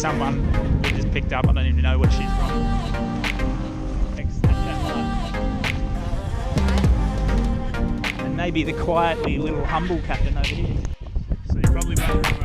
someone we just picked up. I don't even know where she's from. And maybe the quietly little humble captain over here. So you probably won't